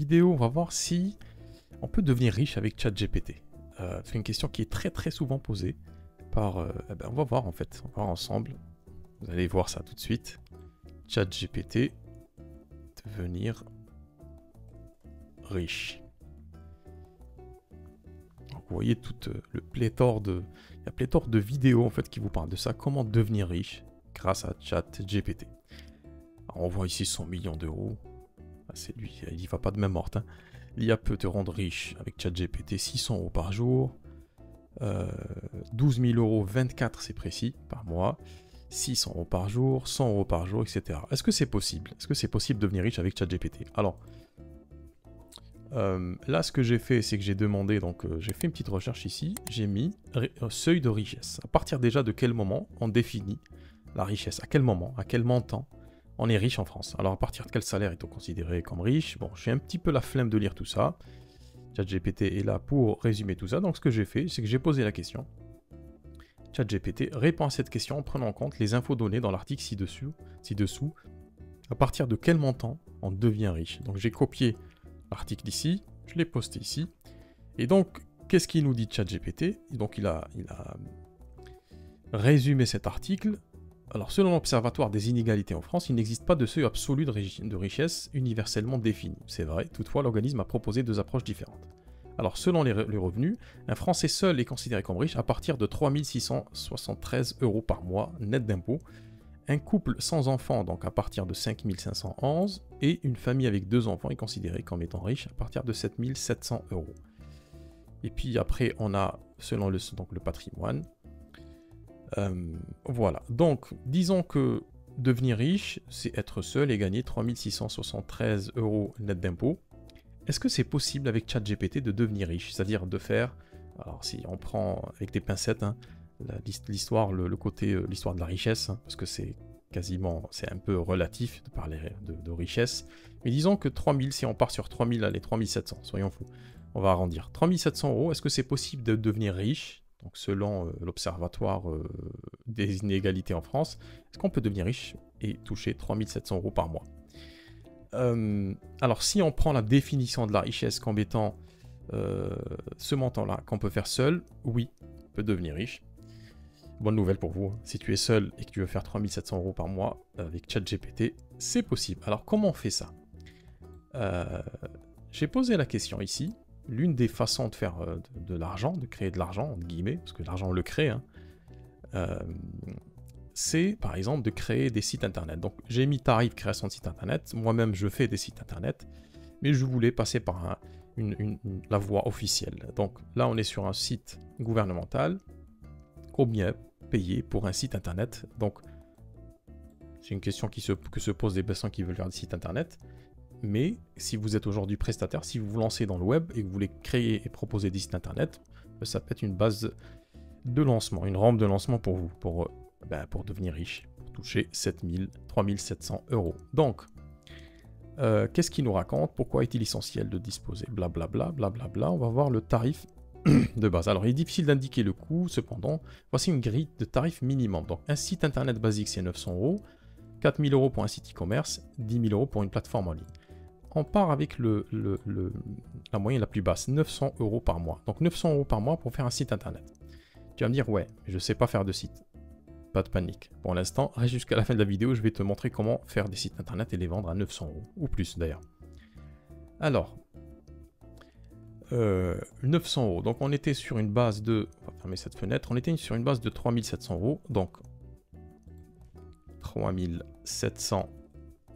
vidéo, on va voir si on peut devenir riche avec ChatGPT. C'est une question qui est très souvent posée par... on va voir en fait, on va voir ensemble. Vous allez voir ça tout de suite. ChatGPT, devenir riche. Donc, vous voyez tout le pléthore de... Il y a pléthore de vidéos en fait qui vous parlent de ça. Comment devenir riche grâce à ChatGPT. On voit ici 100 millions d'euros. Ah, c'est lui, il y va pas de même morte. Hein. L'IA peut te rendre riche avec ChatGPT 600 euros par jour. 12 000 euros, 24 c'est précis, par mois. 600 euros par jour, 100 euros par jour, etc. Est-ce que c'est possible? Est-ce que c'est possible de devenir riche avec ChatGPT? Alors, là, ce que j'ai fait, c'est que j'ai demandé, donc j'ai fait une petite recherche ici, j'ai mis seuil de richesse. À partir déjà de quel moment on définit la richesse? À quel moment? À quel montant on est riche en France? Alors, à partir de quel salaire est-on considéré comme riche? Bon, j'ai un petit peu la flemme de lire tout ça. ChatGPT est là pour résumer tout ça. Donc, ce que j'ai fait, c'est que j'ai posé la question. ChatGPT répond à cette question en prenant en compte les infos données dans l'article ci-dessous. À partir de quel montant on devient riche? Donc, j'ai copié l'article ici, je l'ai posté ici. Et donc, qu'est-ce qu'il nous dit ChatGPT? Donc, il a résumé cet article. Alors, selon l'Observatoire des inégalités en France, il n'existe pas de seuil absolu de richesse universellement défini. C'est vrai, toutefois, l'organisme a proposé deux approches différentes. Alors, selon les revenus, un Français seul est considéré comme riche à partir de 3 673 euros par mois, net d'impôts. Un couple sans enfants, donc à partir de 5 511, et une famille avec 2 enfants est considérée comme étant riche à partir de 7 700 euros. Et puis après, on a, selon le patrimoine, voilà. Donc, disons que devenir riche, c'est être seul et gagner 3 673 euros net d'impôts. Est-ce que c'est possible avec ChatGPT de devenir riche? C'est-à-dire de faire, alors si on prend avec des pincettes, hein, l'histoire, le côté, l'histoire de la richesse, hein, parce que c'est quasiment, c'est un peu relatif de parler de richesse. Mais disons que 3000, si on part sur 3000, allez, 3700, soyons fous. On va arrondir. 3700 euros, est-ce que c'est possible de devenir riche? Donc selon l'Observatoire des inégalités en France, est-ce qu'on peut devenir riche et toucher 3700 euros par mois? Alors si on prend la définition de la richesse comme étant ce montant-là qu'on peut faire seul, oui, on peut devenir riche. Bonne nouvelle pour vous, si tu es seul et que tu veux faire 3700 euros par mois avec ChatGPT, c'est possible. Alors comment on fait ça? J'ai posé la question ici. L'une des façons de faire de l'argent, de créer de l'argent, entre guillemets, parce que l'argent on le crée, hein, c'est par exemple de créer des sites internet. Donc j'ai mis tarif création de site internet, moi-même je fais des sites internet, mais je voulais passer par la voie officielle. Donc là on est sur un site gouvernemental, combien payer pour un site internet? Donc c'est une question que se posent des personnes qui veulent faire des sites internet. Mais si vous êtes aujourd'hui prestataire, si vous vous lancez dans le web et que vous voulez créer et proposer des sites internet, ça peut être une base de lancement, une rampe de lancement pour vous, pour devenir riche, pour toucher 3700 euros. Donc, qu'est-ce qu'il nous raconte? Pourquoi est-il essentiel de disposer? Blablabla, blablabla. On va voir le tarif de base. Alors, il est difficile d'indiquer le coût, cependant, voici une grille de tarif minimum. Donc, un site internet basique, c'est 900 euros, 4 000 euros pour un site e-commerce, 10 000 euros pour une plateforme en ligne. On part avec la moyenne la plus basse, 900 euros par mois. Donc 900 euros par mois pour faire un site internet. Tu vas me dire, ouais, je ne sais pas faire de site. Pas de panique. Pour l'instant, reste jusqu'à la fin de la vidéo, je vais te montrer comment faire des sites internet et les vendre à 900 euros, ou plus d'ailleurs. Alors, 900 euros. Donc on était sur une base de, on va fermer cette fenêtre, on était sur une base de 3700 euros. Donc 3700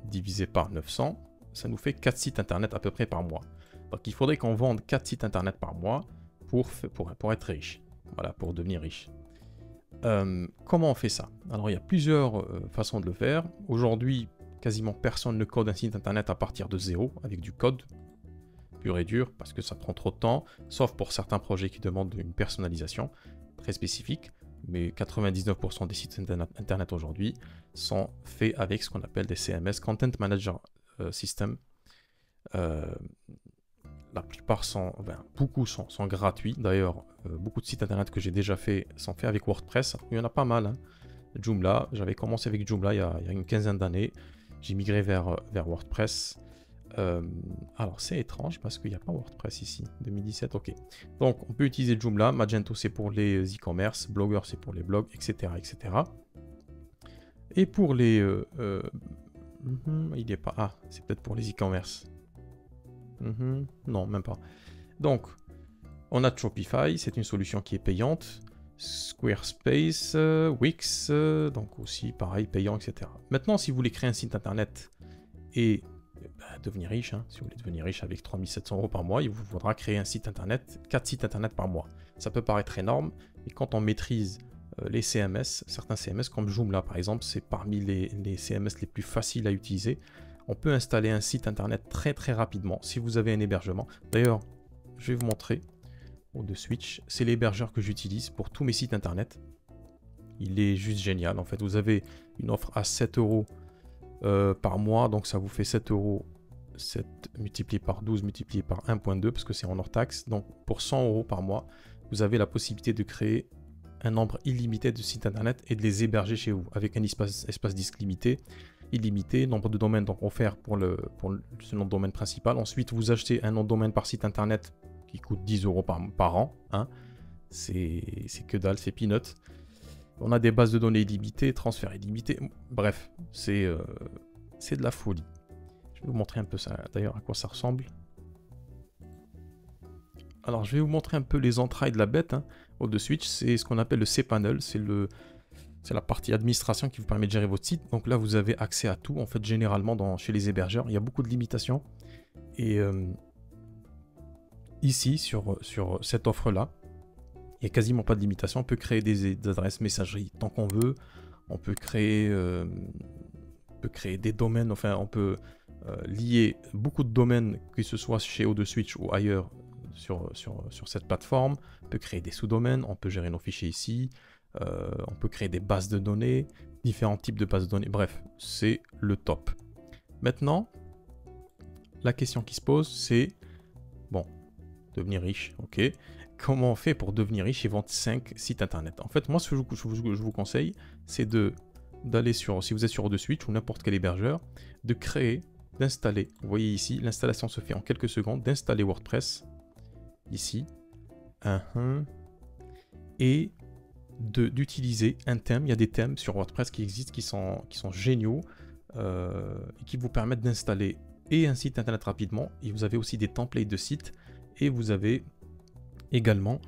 divisé par 900. Ça nous fait 4 sites internet à peu près par mois. Donc il faudrait qu'on vende 4 sites internet par mois pour être riche. Voilà, pour devenir riche. Comment on fait ça? Alors il y a plusieurs façons de le faire. Aujourd'hui, quasiment personne ne code un site internet à partir de zéro, avec du code pur et dur, parce que ça prend trop de temps, sauf pour certains projets qui demandent une personnalisation très spécifique. Mais 99% des sites internet aujourd'hui sont faits avec ce qu'on appelle des CMS, Content Manager System. La plupart beaucoup sont gratuits. D'ailleurs, beaucoup de sites internet que j'ai déjà fait sont faits avec WordPress. Il y en a pas mal. Hein. Joomla, j'avais commencé avec Joomla il y a une quinzaine d'années. J'ai migré vers WordPress. Alors c'est étrange parce qu'il n'y a pas WordPress ici. 2017, ok. Donc on peut utiliser Joomla. Magento c'est pour les e-commerce. Blogger c'est pour les blogs, etc. etc. Et pour les... il n'est pas... Ah, c'est peut-être pour les e-commerce. Non, même pas. Donc, on a Shopify, c'est une solution qui est payante. Squarespace, Wix, donc aussi pareil, payant, etc. Maintenant, si vous voulez créer un site internet et devenir riche, hein, si vous voulez devenir riche avec 3700 € par mois, il vous faudra créer un site internet, 4 sites internet par mois. Ça peut paraître énorme, mais quand on maîtrise les CMS, certains CMS comme Joomla par exemple, c'est parmi les CMS les plus faciles à utiliser. On peut installer un site internet très très rapidement si vous avez un hébergement. D'ailleurs, je vais vous montrer de Switch, c'est l'hébergeur que j'utilise pour tous mes sites internet. Il est juste génial. En fait, vous avez une offre à 7 € par mois, donc ça vous fait 7 €, 7 multiplié par 12 multiplié par 1.2 parce que c'est en hors taxe. Donc pour 100 € par mois, vous avez la possibilité de créer un nombre illimité de sites internet et de les héberger chez vous avec un espace disque limité, illimité, nombre de domaines donc offert pour ce nom de domaine principal. Ensuite, vous achetez un nom de domaine par site internet qui coûte 10 € par an. Hein. C'est que dalle, c'est peanuts. On a des bases de données illimitées, transferts illimités. Bref, c'est de la folie. Je vais vous montrer un peu ça, d'ailleurs, à quoi ça ressemble. Alors, je vais vous montrer un peu les entrailles de la bête. Hein. De Switch, c'est ce qu'on appelle le cPanel. C'est la partie administration qui vous permet de gérer votre site. Donc là, vous avez accès à tout. En fait, généralement, chez les hébergeurs, il y a beaucoup de limitations. Et ici, sur cette offre-là, il n'y a quasiment pas de limitation. On peut créer des adresses messagerie tant qu'on veut. On peut créer des domaines. Enfin, on peut lier beaucoup de domaines, que ce soit chez O2Switch ou ailleurs sur cette plateforme. On peut créer des sous-domaines. On peut gérer nos fichiers ici. On peut créer des bases de données, différents types de bases de données. Bref, c'est le top. Maintenant, la question qui se pose, c'est bon, devenir riche, ok. Comment on fait pour devenir riche et vendre 5 sites internet? En fait, moi, ce que je vous conseille, c'est d'aller sur, si vous êtes sur O2Switch ou n'importe quel hébergeur, de créer, d'installer. Vous voyez ici, l'installation se fait en quelques secondes, d'installer WordPress, ici, et d'utiliser un thème. Il y a des thèmes sur WordPress qui existent, qui sont géniaux, et qui vous permettent d'installer et un site internet rapidement. Et vous avez aussi des templates de sites, et vous avez également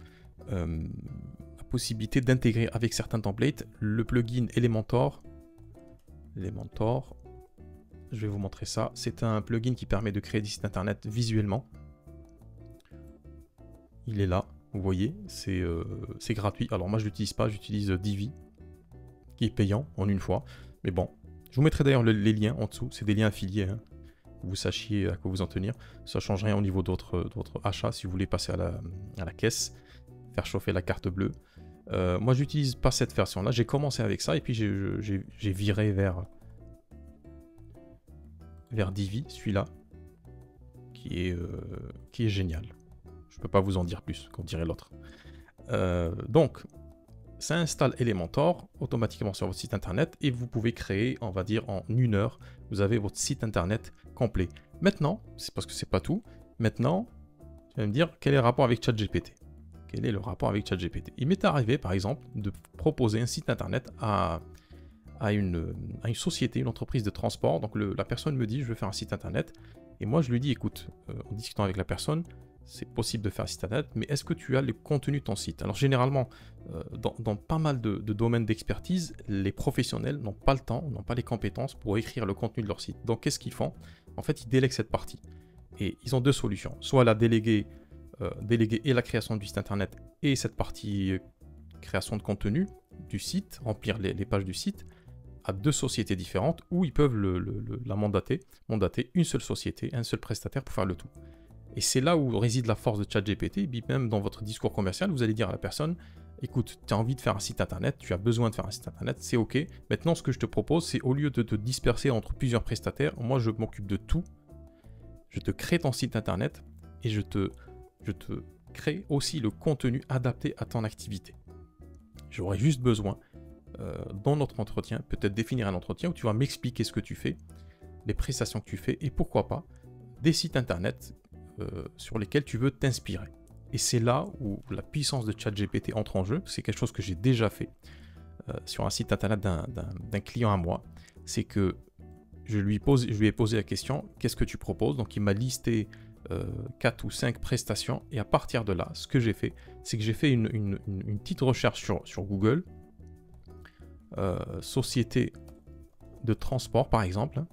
la possibilité d'intégrer avec certains templates le plugin Elementor. Je vais vous montrer ça. C'est un plugin qui permet de créer des sites internet visuellement. Il est là, vous voyez, c'est gratuit. Alors moi je l'utilise pas, j'utilise Divi, qui est payant en une fois. Mais bon, je vous mettrai d'ailleurs les liens en dessous. C'est des liens affiliés, hein. Vous sachiez à quoi vous en tenir. Ça change rien au niveau d'autres achats si vous voulez passer à la caisse, faire chauffer la carte bleue. Moi, j'utilise pas cette version-là. J'ai commencé avec ça et puis j'ai viré vers Divi, celui-là, qui est génial. Je peux pas vous en dire plus, comme dirait l'autre. Donc, ça installe Elementor automatiquement sur votre site internet et vous pouvez créer, on va dire en 1 heure, vous avez votre site internet complet. Maintenant, c'est parce que c'est pas tout. Maintenant, tu vas me dire quel est le rapport avec ChatGPT. Quel est le rapport avec ChatGPT? Il m'est arrivé, par exemple, de proposer un site internet à une société, une entreprise de transport. Donc la personne me dit, je veux faire un site internet. Et moi, je lui dis, écoute, en discutant avec la personne, c'est possible de faire un site internet, mais est-ce que tu as le contenu de ton site? Alors généralement, dans pas mal de domaines d'expertise, les professionnels n'ont pas le temps, n'ont pas les compétences pour écrire le contenu de leur site. Donc qu'est-ce qu'ils font? En fait, ils délèguent cette partie. Et ils ont deux solutions. Soit la déléguer et la création du site internet et cette partie création de contenu du site, remplir les pages du site, à deux sociétés différentes, où ils peuvent la mandater une seule société, un seul prestataire pour faire le tout. Et c'est là où réside la force de ChatGPT. Et puis même dans votre discours commercial, vous allez dire à la personne, écoute, tu as envie de faire un site internet, tu as besoin de faire un site internet, c'est ok. Maintenant, ce que je te propose, c'est au lieu de te disperser entre plusieurs prestataires, moi je m'occupe de tout. Je te crée ton site internet et je te crée aussi le contenu adapté à ton activité. J'aurais juste besoin, dans notre entretien, peut-être définir un entretien où tu vas m'expliquer ce que tu fais, les prestations que tu fais et pourquoi pas des sites internet sur lesquels tu veux t'inspirer. Et c'est là où la puissance de ChatGPT entre en jeu. C'est quelque chose que j'ai déjà fait sur un site internet d'un client à moi. C'est que je lui ai posé la question, qu'est-ce que tu proposes? Donc il m'a listé 4 ou 5 prestations. Et à partir de là, ce que j'ai fait, c'est que j'ai fait une petite recherche sur Google. Société de transport par exemple.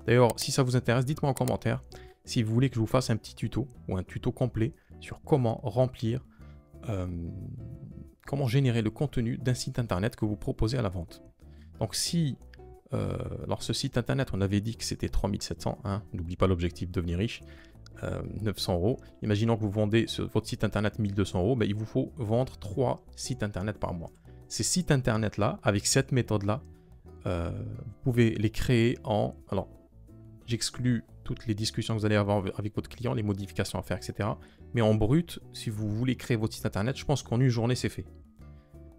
D'ailleurs, si ça vous intéresse, dites-moi en commentaire si vous voulez que je vous fasse un petit tuto ou un tuto complet sur comment remplir, comment générer le contenu d'un site internet que vous proposez à la vente. Donc si, alors ce site internet, on avait dit que c'était 3700, hein, n'oublie pas l'objectif de devenir riche, 900 €. Imaginons que vous vendez sur votre site internet 1200 €, ben, il vous faut vendre 3 sites internet par mois. Ces sites internet là, avec cette méthode là, vous pouvez les créer en... Alors, j'exclus toutes les discussions que vous allez avoir avec votre client, les modifications à faire, etc. Mais en brut, si vous voulez créer votre site internet, je pense qu'en une journée, c'est fait.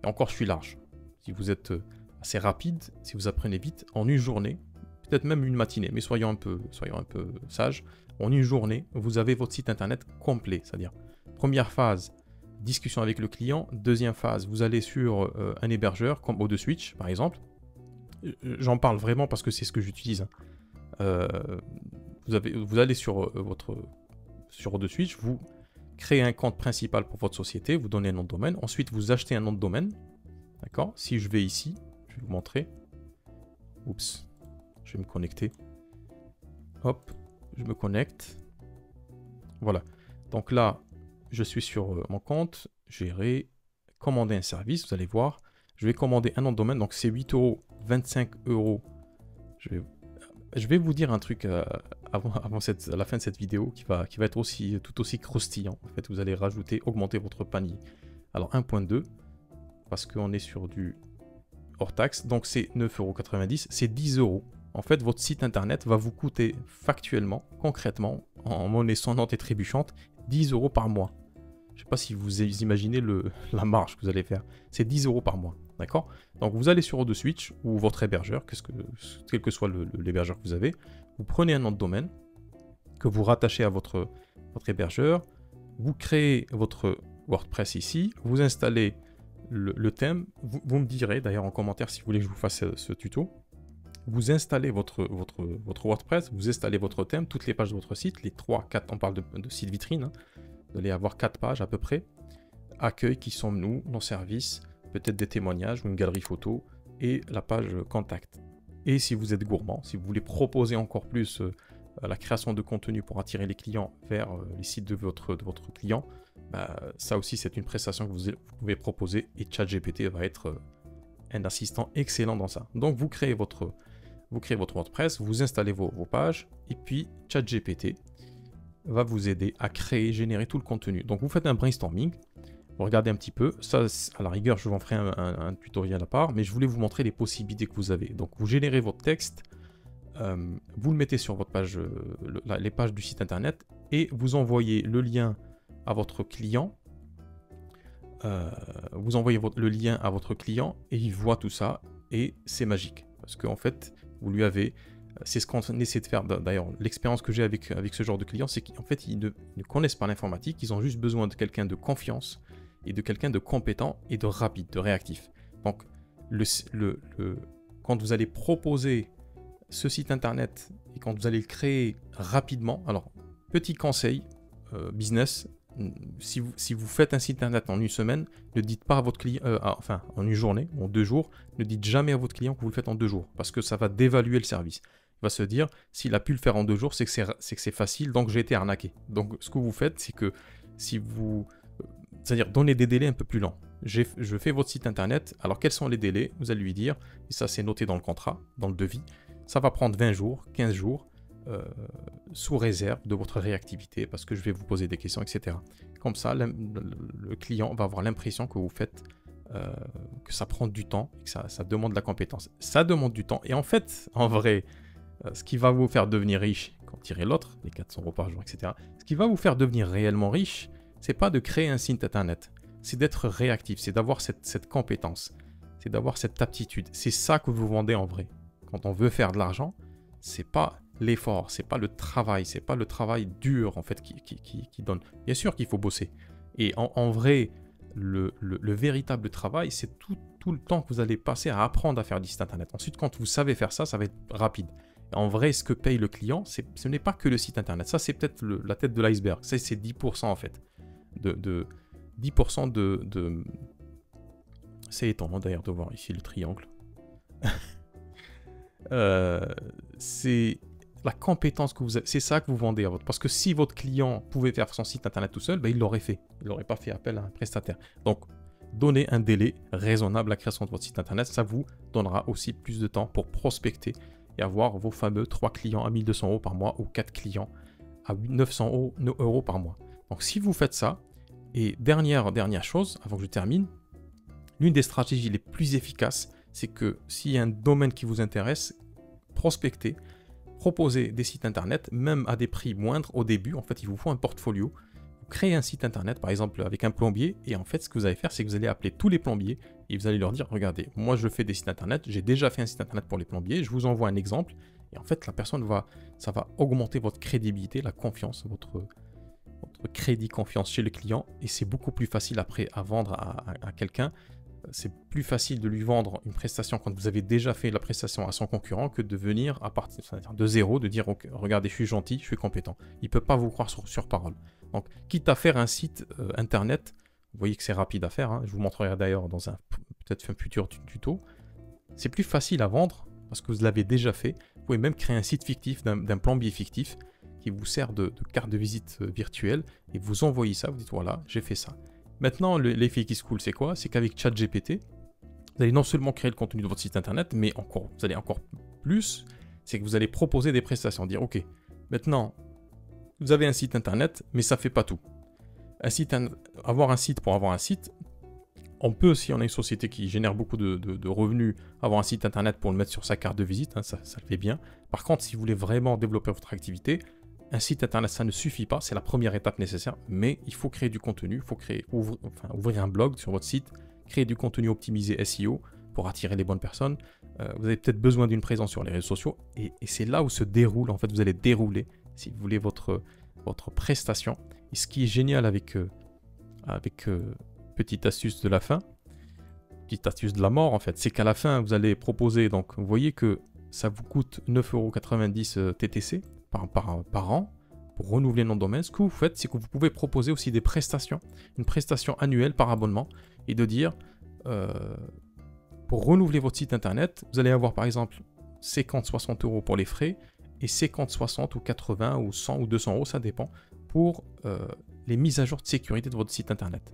Et encore, je suis large. Si vous êtes assez rapide, si vous apprenez vite, en une journée, peut-être même une matinée, mais soyons un peu sages, en une journée, vous avez votre site internet complet. C'est-à-dire, première phase, discussion avec le client. Deuxième phase, vous allez sur un hébergeur, comme O2Switch, par exemple. J'en parle vraiment parce que c'est ce que j'utilise. Vous allez sur O2Switch, vous créez un compte principal pour votre société, vous donnez un nom de domaine, ensuite vous achetez un nom de domaine, d'accord? Si je vais ici, je vais vous montrer, oups, je vais me connecter, hop, je me connecte, voilà, donc là, je suis sur mon compte, gérer, commander un service, vous allez voir, je vais commander un nom de domaine, donc c'est 8 €, 25 €, je vais vous dire un truc avant à la fin de cette vidéo qui va être tout aussi croustillant. En fait, vous allez augmenter votre panier. Alors 1.2, parce qu'on est sur du hors taxe, donc c'est 9,90 €, c'est 10 €. En fait, votre site internet va vous coûter factuellement, concrètement, en monnaie sonnante et trébuchante, 10 € par mois. Je ne sais pas si vous imaginez la marge que vous allez faire. C'est 10 € par mois. D'accord? Donc vous allez sur O2Switch ou votre hébergeur, quel que soit l'hébergeur que vous avez. Vous prenez un nom de domaine que vous rattachez à votre hébergeur. Vous créez votre WordPress ici. Vous installez le thème. Vous me direz d'ailleurs en commentaire si vous voulez que je vous fasse ce tuto. Vous installez votre WordPress. Vous installez votre thème, toutes les pages de votre site. Les 3, 4, on parle de site vitrine. Hein. Vous allez avoir 4 pages à peu près. Accueil, qui sommes-nous, nos services, peut-être des témoignages ou une galerie photo et la page contact. Et si vous êtes gourmand, si vous voulez proposer encore plus la création de contenu pour attirer les clients vers les sites de votre client, bah, ça aussi c'est une prestation que vous pouvez proposer et ChatGPT va être un assistant excellent dans ça. Donc vous créez votre WordPress, vous installez vos pages et puis ChatGPT va vous aider à créer, générer tout le contenu. Donc vous faites un brainstorming, vous regardez un petit peu, ça à la rigueur je vous en ferai un tutoriel à part, mais je voulais vous montrer les possibilités que vous avez. Donc vous générez votre texte, vous le mettez sur votre page, les pages du site internet et vous envoyez le lien à votre client, le lien à votre client et il voit tout ça et c'est magique parce qu'en fait vous lui avez... C'est ce qu'on essaie de faire. D'ailleurs, l'expérience que j'ai avec ce genre de clients, c'est qu'en fait, ils ne connaissent pas l'informatique, ils ont juste besoin de quelqu'un de confiance et de quelqu'un de compétent et de rapide, de réactif. Donc, quand vous allez proposer ce site internet et quand vous allez le créer rapidement, alors, petit conseil, business, si vous faites un site internet en une semaine, ne dites pas à votre client, enfin, en une journée, en 2 jours, ne dites jamais à votre client que vous le faites en 2 jours, parce que ça va dévaluer le service. Il va se dire, s'il a pu le faire en 2 jours, c'est que c'est facile, donc j'ai été arnaqué. Donc ce que vous faites, c'est que si vous... C'est-à-dire, donnez des délais un peu plus lents. Je fais votre site internet, alors quels sont les délais? Vous allez lui dire, et ça c'est noté dans le contrat, dans le devis, ça va prendre 20 jours, 15 jours, sous réserve de votre réactivité, parce que je vais vous poser des questions, etc. Comme ça, le client va avoir l'impression que vous faites... que ça prend du temps, et que ça demande de la compétence. Ça demande du temps, et en fait, en vrai... ce qui va vous faire devenir riche, quand tirez l'autre, les 400 € par jour, etc. Ce qui va vous faire devenir réellement riche, c'est pas de créer un site internet, c'est d'être réactif, c'est d'avoir cette compétence, c'est d'avoir cette aptitude. C'est ça que vous vendez en vrai. Quand on veut faire de l'argent, c'est pas l'effort, c'est pas le travail, c'est pas le travail dur en fait qui donne. Bien sûr qu'il faut bosser. Et en vrai, le véritable travail, c'est tout le temps que vous allez passer à apprendre à faire du site internet. Ensuite, quand vous savez faire ça, ça va être rapide. En vrai, ce que paye le client, ce n'est pas que le site internet. Ça, c'est peut-être la tête de l'iceberg. Ça, c'est 10% en fait. 10% de... C'est étonnant d'ailleurs de voir ici le triangle. C'est la compétence que vous avez. C'est ça que vous vendez à votre. Parce que si votre client pouvait faire son site internet tout seul, ben, il l'aurait fait. Il n'aurait pas fait appel à un prestataire. Donc, donnez un délai raisonnable à la création de votre site internet. Ça vous donnera aussi plus de temps pour prospecter et avoir vos fameux 3 clients à 1200 € par mois ou 4 clients à 900 € par mois. Donc, si vous faites ça, et dernière chose, avant que je termine, l'une des stratégies les plus efficaces, c'est que s'il y a un domaine qui vous intéresse, prospectez, proposez des sites internet, même à des prix moindres au début. En fait, il vous faut un portfolio. Vous créez un site internet, par exemple, avec un plombier, et en fait, ce que vous allez faire, c'est que vous allez appeler tous les plombiers, et vous allez leur dire, regardez, moi je fais des sites internet, j'ai déjà fait un site internet pour les plombiers, je vous envoie un exemple, et en fait, la personne ça va augmenter votre crédibilité, la confiance, votre crédit confiance chez le client, et c'est beaucoup plus facile après à vendre à quelqu'un. C'est plus facile de lui vendre une prestation quand vous avez déjà fait la prestation à son concurrent que de venir à partir de zéro, de dire okay, regardez, je suis gentil, je suis compétent. Il ne peut pas vous croire sur parole. Donc, quitte à faire un site internet, vous voyez que c'est rapide à faire, hein, je vous montrerai d'ailleurs dans peut-être un futur tuto, c'est plus facile à vendre parce que vous l'avez déjà fait. Vous pouvez même créer un site fictif d'un plombier fictif qui vous sert de carte de visite virtuelle et vous envoyez ça, vous dites voilà, j'ai fait ça. Maintenant, l'effet qui se coule, c'est quoi? C'est qu'avec ChatGPT, vous allez non seulement créer le contenu de votre site internet, mais vous allez encore plus, c'est que vous allez proposer des prestations. Dire, ok, maintenant, vous avez un site internet, mais ça ne fait pas tout. Avoir un site pour avoir un site, on peut, si on a une société qui génère beaucoup de revenus, avoir un site internet pour le mettre sur sa carte de visite, hein, ça le fait bien. Par contre, si vous voulez vraiment développer votre activité, un site internet, ça ne suffit pas, c'est la première étape nécessaire, mais il faut créer du contenu, il faut ouvrir un blog sur votre site, créer du contenu optimisé SEO pour attirer les bonnes personnes. Vous avez peut-être besoin d'une présence sur les réseaux sociaux, et c'est là où se déroule, en fait, vous allez dérouler, si vous voulez, votre prestation. Et ce qui est génial avec petite astuce de la fin, petite astuce de la mort, en fait, c'est qu'à la fin, vous allez proposer, donc vous voyez que ça vous coûte 9,90 € TTC, par an pour renouveler le nom de domaine. Ce que vous faites, c'est que vous pouvez proposer aussi des prestations, une prestation annuelle par abonnement, et de dire pour renouveler votre site internet, vous allez avoir par exemple 50-60 € pour les frais et 50-60 ou 80 ou 100 ou 200 €, ça dépend, pour les mises à jour de sécurité de votre site internet.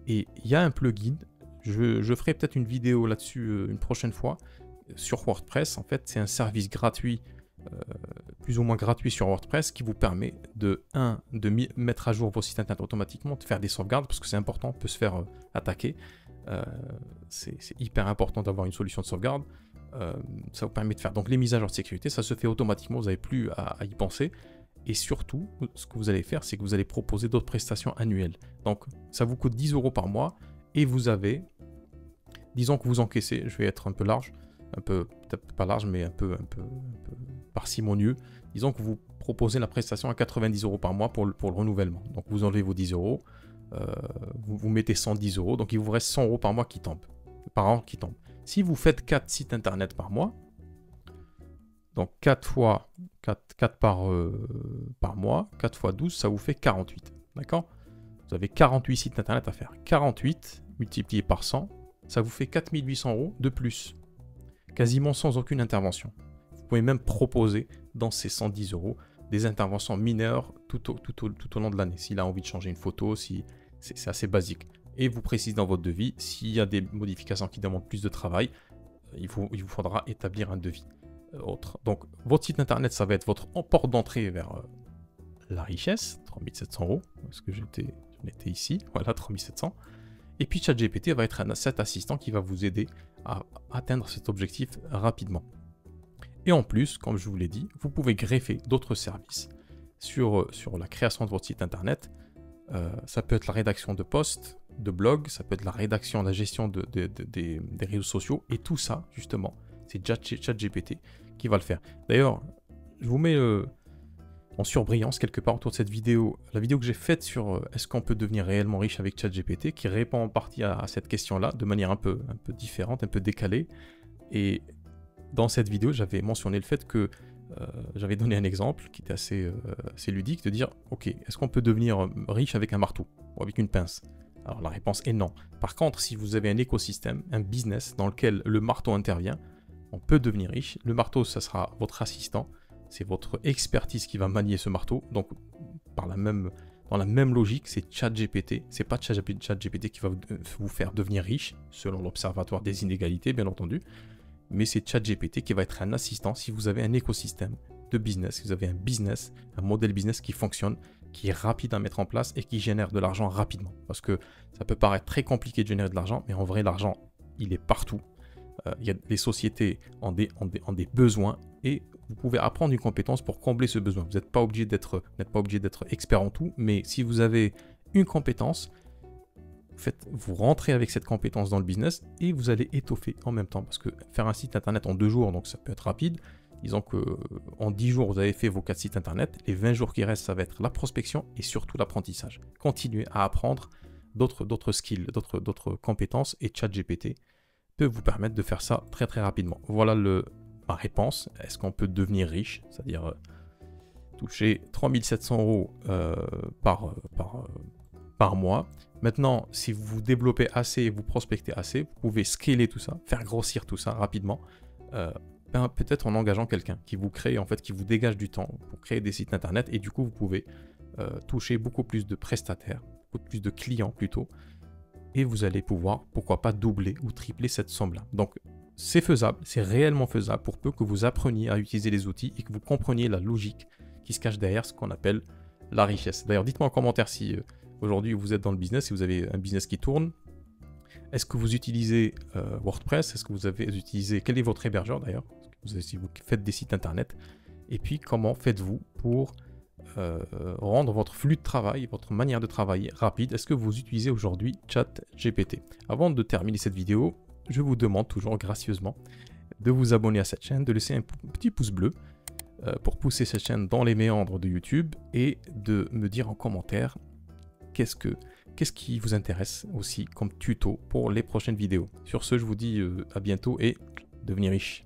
Et il y a un plugin, je ferai peut-être une vidéo là-dessus une prochaine fois sur WordPress. En fait, c'est un service gratuit, plus ou moins gratuit sur WordPress, qui vous permet de mettre à jour vos sites internet automatiquement, de faire des sauvegardes, parce que c'est important, on peut se faire attaquer. C'est hyper important d'avoir une solution de sauvegarde. Ça vous permet de faire donc les mises à jour de sécurité, ça se fait automatiquement, vous n'avez plus à y penser. Et surtout, ce que vous allez faire, c'est que vous allez proposer d'autres prestations annuelles. Donc, ça vous coûte 10 € par mois, et vous avez, disons que vous encaissez, je vais être un peu large, un peu, peut-être pas large, mais un peu parcimonieux. Disons que vous proposez la prestation à 90 € par mois pour le renouvellement. Donc, vous enlevez vos 10 €, vous mettez 110 €, donc il vous reste 100 € par mois par an qui tombent. Si vous faites 4 sites internet par mois, donc 4 par mois, 4 fois 12, ça vous fait 48. D'accord? Vous avez 48 sites internet à faire. 48 multiplié par 100, ça vous fait 4800 € de plus. Quasiment sans aucune intervention. Vous pouvez même proposer dans ces 110 € des interventions mineures tout au long de l'année. S'il a envie de changer une photo, c'est assez basique. Et vous précisez dans votre devis, s'il y a des modifications qui demandent plus de travail, il vous faudra établir un devis autre. Donc votre site internet, ça va être votre porte d'entrée vers la richesse, 3700 €, parce que j'en étais ici, voilà, 3700. Et puis ChatGPT va être cet assistant qui va vous aider à atteindre cet objectif rapidement. Et en plus, comme je vous l'ai dit, vous pouvez greffer d'autres services sur la création de votre site internet. Ça peut être la rédaction de posts, de blogs, ça peut être la rédaction, la gestion des réseaux sociaux, et tout ça, justement, c'est ChatGPT qui va le faire. D'ailleurs, je vous mets en surbrillance quelque part autour de cette vidéo, la vidéo que j'ai faite sur est-ce qu'on peut devenir réellement riche avec ChatGPT, qui répond en partie à cette question-là, de manière un peu différente, un peu décalée. Et dans cette vidéo, j'avais mentionné le fait que j'avais donné un exemple qui était assez ludique, de dire, ok, est-ce qu'on peut devenir riche avec un marteau ou avec une pince? Alors la réponse est non. Par contre, si vous avez un écosystème, un business dans lequel le marteau intervient, on peut devenir riche. Le marteau, ça sera votre assistant, c'est votre expertise qui va manier ce marteau. Donc, dans la même logique, c'est ChatGPT. C'est pas ChatGPT qui va vous faire devenir riche, selon l'Observatoire des inégalités, bien entendu. Mais c'est ChatGPT qui va être un assistant si vous avez un écosystème de business, si vous avez un business, un modèle business qui fonctionne, qui est rapide à mettre en place et qui génère de l'argent rapidement. Parce que ça peut paraître très compliqué de générer de l'argent, mais en vrai, l'argent, il est partout. Les sociétés ont des besoins et vous pouvez apprendre une compétence pour combler ce besoin. Vous n'êtes pas obligé d'être expert en tout, mais si vous avez une compétence, vous rentrez avec cette compétence dans le business et vous allez étoffer en même temps. Parce que faire un site internet en 2 jours, donc ça peut être rapide. Disons qu'en 10 jours, vous avez fait vos 4 sites internet. Les 20 jours qui restent, ça va être la prospection et surtout l'apprentissage. Continuez à apprendre d'autres skills, d'autres compétences, et ChatGPT peut vous permettre de faire ça très très rapidement. Voilà ma réponse. Est-ce qu'on peut devenir riche? C'est-à-dire toucher 3700 € par mois. Maintenant, si vous développez assez et vous prospectez assez, vous pouvez scaler tout ça, faire grossir tout ça rapidement, peut-être en engageant quelqu'un qui vous crée, en fait, qui vous dégage du temps pour créer des sites internet, et du coup, vous pouvez toucher beaucoup plus de prestataires, beaucoup plus de clients plutôt, et vous allez pouvoir, pourquoi pas, doubler ou tripler cette somme-là. Donc, c'est faisable, c'est réellement faisable pour peu que vous appreniez à utiliser les outils et que vous compreniez la logique qui se cache derrière ce qu'on appelle la richesse. D'ailleurs, dites-moi en commentaire si aujourd'hui vous êtes dans le business, si vous avez un business qui tourne. Est-ce que vous utilisez WordPress? Est-ce que vous avez utilisé... Quel est votre hébergeur d'ailleurs? Si vous faites des sites internet. Et puis, comment faites-vous pour rendre votre flux de travail, votre manière de travailler rapide? Est-ce que vous utilisez aujourd'hui ChatGPT? Avant de terminer cette vidéo, je vous demande toujours gracieusement de vous abonner à cette chaîne, de laisser un petit pouce bleu pour pousser cette chaîne dans les méandres de YouTube, et de me dire en commentaire qu'est-ce qui vous intéresse aussi comme tuto pour les prochaines vidéos. Sur ce, je vous dis à bientôt et devenez riche.